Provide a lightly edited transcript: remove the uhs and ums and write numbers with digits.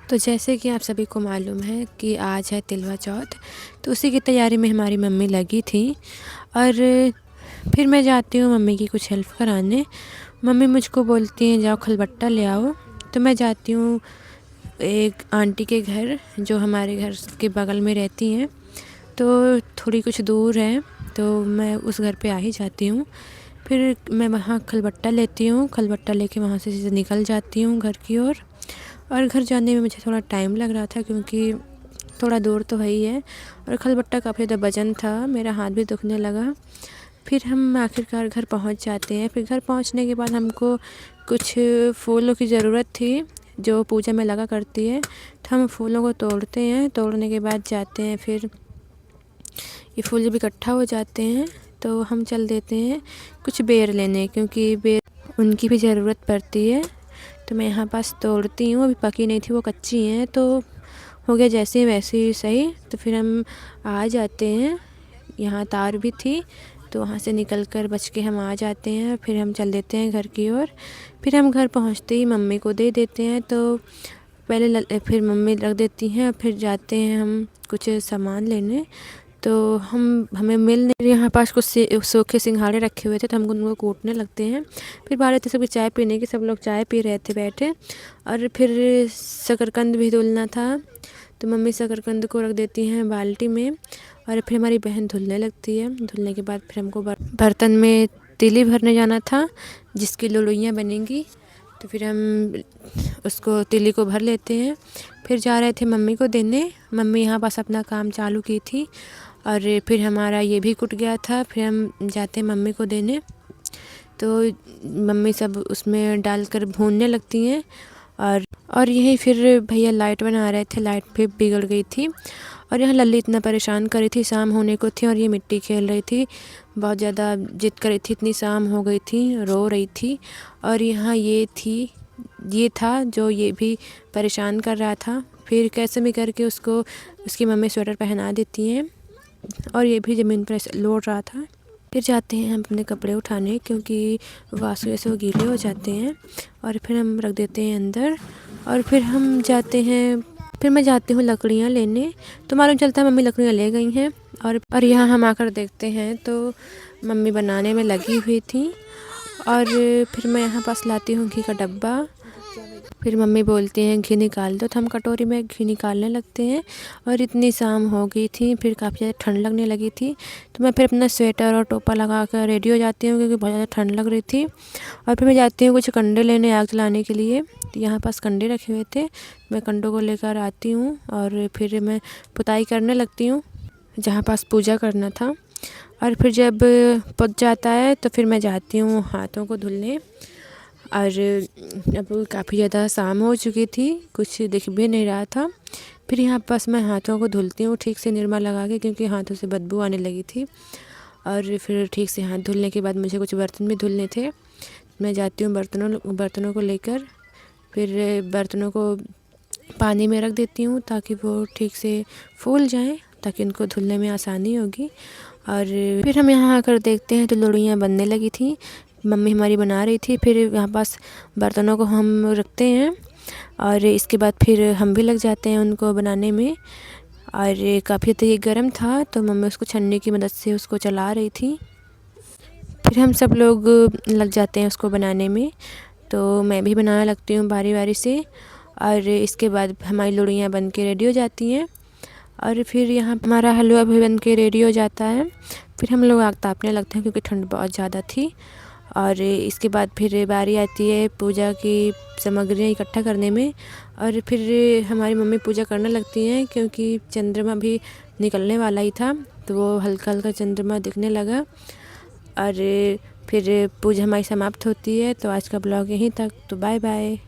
तो जैसे कि आप सभी को मालूम है कि आज है तिलवा चौथ, तो उसी की तैयारी में हमारी मम्मी लगी थी। और फिर मैं जाती हूँ मम्मी की कुछ हेल्प कराने। मम्मी मुझको बोलती हैं जाओ खलबट्टा ले आओ। तो मैं जाती हूँ एक आंटी के घर, जो हमारे घर के बगल में रहती हैं, तो थोड़ी कुछ दूर है, तो मैं उस घर पे आ ही जाती हूँ। फिर मैं वहाँ खलबट्टा लेती हूँ, खलबट्टा लेके वहाँ से सीधे निकल जाती हूँ घर की ओर। और घर जाने में मुझे थोड़ा टाइम लग रहा था, क्योंकि थोड़ा दूर तो है ही है, और खलबट्टा काफ़ी ज़्यादा वजन था, मेरा हाथ भी दुखने लगा। फिर हम आखिरकार घर पहुंच जाते हैं। फिर घर पहुंचने के बाद हमको कुछ फूलों की ज़रूरत थी, जो पूजा में लगा करती है, तो हम फूलों को तोड़ते हैं। तोड़ने के बाद जाते हैं, फिर ये फूल जब इकट्ठा हो जाते हैं तो हम चल देते हैं कुछ बेर लेने, क्योंकि बेर उनकी भी ज़रूरत पड़ती है। तो मैं यहाँ पास तोड़ती हूँ, अभी पकी नहीं थी, वो कच्ची हैं, तो हो गया जैसे वैसे ही सही। तो फिर हम आ जाते हैं, यहाँ तार भी थी, तो वहाँ से निकल कर बच के हम आ जाते हैं। फिर हम चल देते हैं घर की ओर। फिर हम घर पहुँचते ही मम्मी को दे देते हैं, तो फिर मम्मी रख देती हैं। फिर जाते हैं हम कुछ सामान लेने, तो हमें यहाँ पास कुछ सूखे सिंघाड़े रखे हुए थे, तो हम उनको कूटने लगते हैं। फिर बाहर थे सभी चाय पीने की, सब लोग चाय पी रहे थे बैठे। और फिर शकरकंद भी धुलना था, तो मम्मी शकरकंद को रख देती हैं बाल्टी में, और फिर हमारी बहन धुलने लगती है। धुलने के बाद फिर हमको बर्तन में तीली भरने जाना था, जिसकी लोइयाँ बनेंगी। तो फिर हम उसको तीली को भर लेते हैं। फिर जा रहे थे मम्मी को देने। मम्मी यहाँ पास अपना काम चालू की थी, और फिर हमारा ये भी कुट गया था। फिर हम जाते हैं मम्मी को देने, तो मम्मी सब उसमें डालकर भूनने लगती हैं। और यही फिर भैया लाइट बना रहे थे, लाइट भी बिगड़ गई थी। और यहाँ लल्ली इतना परेशान कर रही थी, शाम होने को थी, और ये मिट्टी खेल रही थी, बहुत ज़्यादा जिद कर रही थी, इतनी शाम हो गई थी, रो रही थी। और यहाँ ये था जो ये भी परेशान कर रहा था। फिर कैसे भी करके उसको उसकी मम्मी स्वेटर पहना देती हैं, और ये भी ज़मीन पर ऐसे लौट रहा था। फिर जाते हैं हम अपने कपड़े उठाने, क्योंकि वाशु से वो गीले हो जाते हैं, और फिर हम रख देते हैं अंदर। और फिर मैं जाती हूँ लकड़ियाँ लेने, तो मालूम चलता है मम्मी लकड़ियाँ ले गई हैं। और यहाँ हम आकर देखते हैं तो मम्मी बनाने में लगी हुई थी। और फिर मैं यहाँ पास लाती हूँ घी का डब्बा। फिर मम्मी बोलती हैं घी निकाल दो, तो हम कटोरी में घी निकालने लगते हैं। और इतनी शाम हो गई थी, फिर काफ़ी ज़्यादा ठंड लगने लगी थी, तो मैं फिर अपना स्वेटर और टोपा लगा कर रेडी हो जाती हूँ, क्योंकि बहुत ज़्यादा ठंड लग रही थी। और फिर मैं जाती हूँ कुछ कंडे लेने आग जलाने के लिए। तो यहाँ पास कंडे रखे हुए थे, मैं कंडों को लेकर आती हूँ, और फिर मैं पुताई करने लगती हूँ जहाँ पास पूजा करना था। और फिर जब पक जाता है तो फिर मैं जाती हूँ हाथों को धुलने। और अब काफ़ी ज़्यादा शाम हो चुकी थी, कुछ दिख भी नहीं रहा था। फिर यहाँ पास मैं हाथों को धुलती हूँ ठीक से निरमा लगा के, क्योंकि हाथों से बदबू आने लगी थी। और फिर ठीक से हाथ धुलने के बाद मुझे कुछ बर्तन भी धुलने थे। मैं जाती हूँ बर्तनों को लेकर, फिर बर्तनों को पानी में रख देती हूँ, ताकि वो ठीक से फूल जाएं, ताकि उनको धुलने में आसानी होगी। और फिर हम यहाँ आकर देखते हैं तो लोइयाँ बनने लगी थी, मम्मी हमारी बना रही थी। फिर यहाँ पास बर्तनों को हम रखते हैं, और इसके बाद फिर हम भी लग जाते हैं उनको बनाने में। और काफ़ी ज़्यादा ये गर्म था, तो मम्मी उसको छन्नी की मदद से उसको चला रही थी। फिर हम सब लोग लग जाते हैं उसको बनाने में, तो मैं भी बनाने लगती हूँ बारी बारी से। और इसके बाद हमारी लोइयाँ बन के रेडी हो जाती हैं, और फिर यहाँ हमारा हलवा भी बन के रेडी हो जाता है। फिर हम लोग आग तापने लगते हैं, क्योंकि ठंड बहुत ज़्यादा थी। और इसके बाद फिर बारी आती है पूजा की सामग्रियाँ इकट्ठा करने में। और फिर हमारी मम्मी पूजा करने लगती हैं, क्योंकि चंद्रमा भी निकलने वाला ही था, तो वो हल्का हल्का चंद्रमा दिखने लगा। और फिर पूजा हमारी समाप्त होती है। तो आज का ब्लॉग यहीं तक, तो बाय बाय।